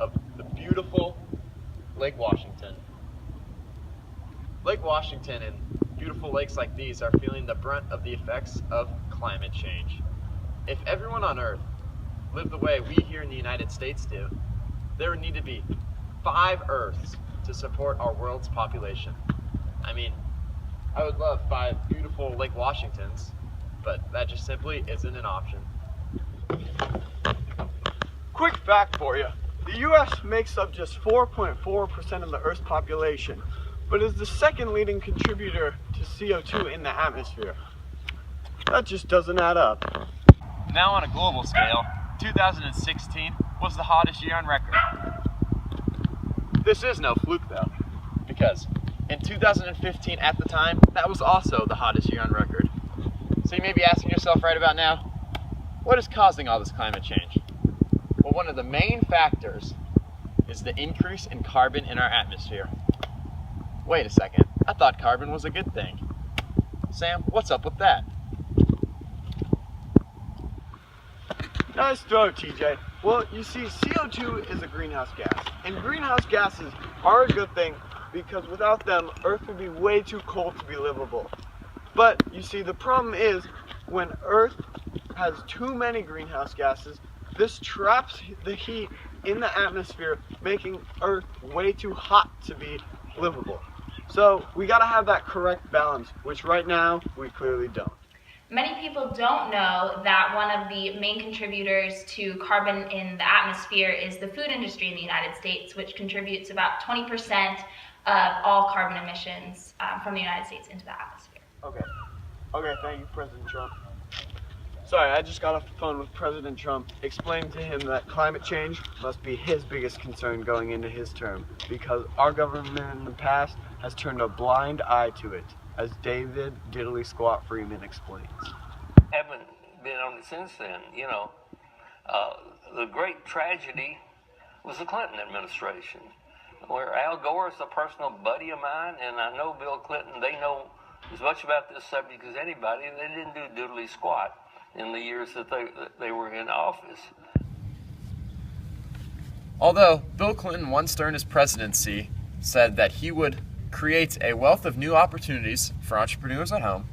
of the beautiful Lake Washington. Lake Washington and beautiful lakes like these are feeling the brunt of the effects of climate change. If everyone on Earth lived the way we here in the United States do, there would need to be 5 Earths to support our world's population. I mean, I would love 5 beautiful Lake Washingtons, but that just simply isn't an option. Quick fact for you. The U.S. makes up just 4.4% of the Earth's population, but is the second leading contributor to CO2 in the atmosphere. That just doesn't add up. Now on a global scale, 2016 was the hottest year on record. This is no fluke though, because in 2015 at the time, that was also the hottest year on record. So you may be asking yourself right about now, what is causing all this climate change? Well, one of the main factors is the increase in carbon in our atmosphere. Wait a second, I thought carbon was a good thing. Sam, what's up with that? Nice throw, TJ. Well, you see, CO2 is a greenhouse gas, and greenhouse gases are a good thing because without them, Earth would be way too cold to be livable. But you see, the problem is when Earth has too many greenhouse gases, this traps the heat in the atmosphere, making Earth way too hot to be livable. So we gotta have that correct balance, which right now we clearly don't. Many people don't know that one of the main contributors to carbon in the atmosphere is the food industry in the United States, which contributes about 20% of all carbon emissions from the United States into the atmosphere. Okay, thank you, President Trump. Sorry, I just got off the phone with President Trump, explaining to him that climate change must be his biggest concern going into his term, because our government in the past has turned a blind eye to it, as David Diddley Squat Freeman explains. Haven't been on it since then. The great tragedy was the Clinton administration, where Al Gore is a personal buddy of mine, and I know Bill Clinton. They know as much about this subject as anybody. They didn't do diddly squat in the years that they were in office. Although Bill Clinton once during his presidency said that he would create a wealth of new opportunities for entrepreneurs at home,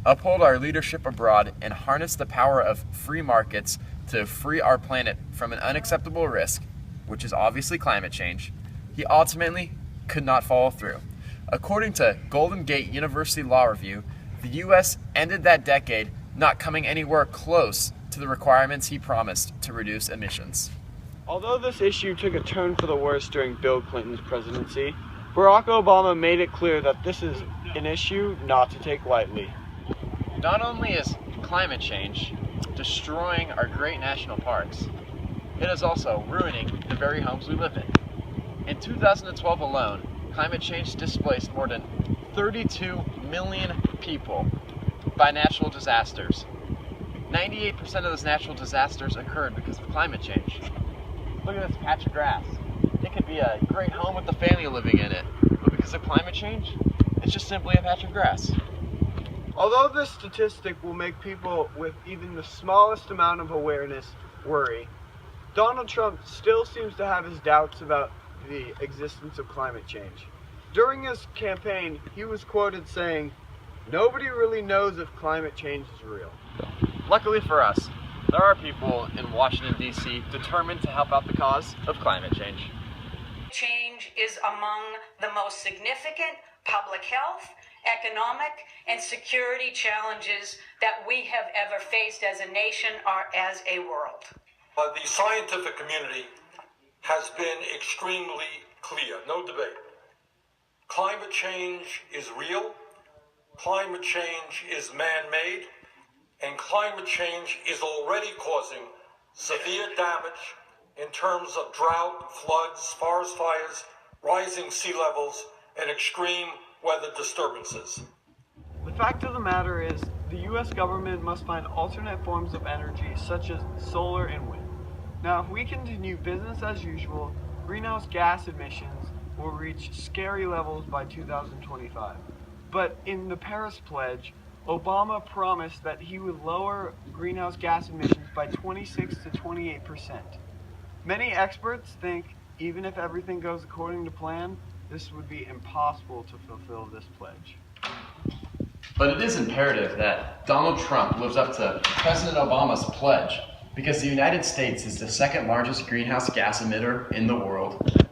uphold our leadership abroad, and harness the power of free markets to free our planet from an unacceptable risk, which is obviously climate change, he ultimately could not follow through. According to Golden Gate University Law Review, the U.S. ended that decade not coming anywhere close to the requirements he promised to reduce emissions. Although this issue took a turn for the worse during Bill Clinton's presidency, Barack Obama made it clear that this is an issue not to take lightly. Not only is climate change destroying our great national parks, it is also ruining the very homes we live in. In 2012 alone, climate change displaced more than 32 million people by natural disasters. 98% of those natural disasters occurred because of climate change. Look at this patch of grass. It could be a great home with the family living in it, but because of climate change, it's just simply a patch of grass. Although this statistic will make people with even the smallest amount of awareness worry, Donald Trump still seems to have his doubts about the existence of climate change. During his campaign, he was quoted saying, "Nobody really knows if climate change is real." Luckily for us, there are people in Washington, D.C. determined to help out the cause of climate change. Change is among the most significant public health, economic, and security challenges that we have ever faced as a nation or as a world. The scientific community has been extremely clear, no debate. Climate change is real, climate change is man-made, and climate change is already causing severe damage in terms of drought, floods, forest fires, rising sea levels, and extreme weather disturbances. The fact of the matter is, the U.S. government must find alternate forms of energy such as solar and wind. Now, if we continue business as usual, greenhouse gas emissions will reach scary levels by 2025. But in the Paris Pledge, Obama promised that he would lower greenhouse gas emissions by 26 to 28%. Many experts think Even if everything goes according to plan, this would be impossible to fulfill this pledge. But it is imperative that Donald Trump lives up to President Obama's pledge, because the United States is the second largest greenhouse gas emitter in the world.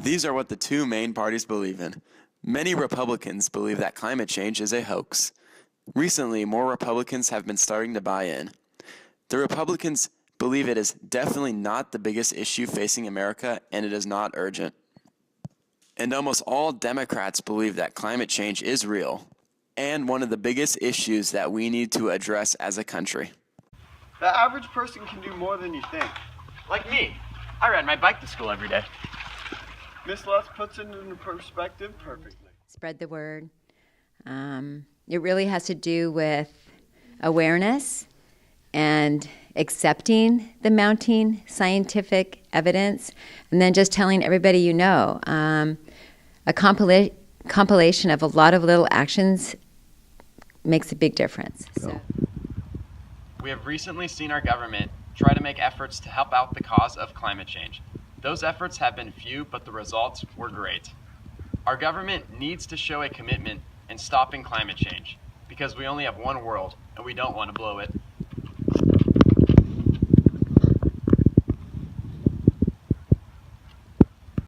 These are what the two main parties believe in. Many Republicans believe that climate change is a hoax. Recently, more Republicans have been starting to buy in. The Republicans believe it is definitely not the biggest issue facing America, and it is not urgent. And almost all Democrats believe that climate change is real, and one of the biggest issues that we need to address as a country. The average person can do more than you think. Like me. I ride my bike to school every day. Miss Les puts it into perspective perfectly. Spread the word. It really has to do with awareness and accepting the mounting scientific evidence, and then just telling everybody you know. A compilation of a lot of little actions makes a big difference. So. We have recently seen our government try to make efforts to help out the cause of climate change. Those efforts have been few, but the results were great. Our government needs to show a commitment in stopping climate change, because we only have one world and we don't want to blow it.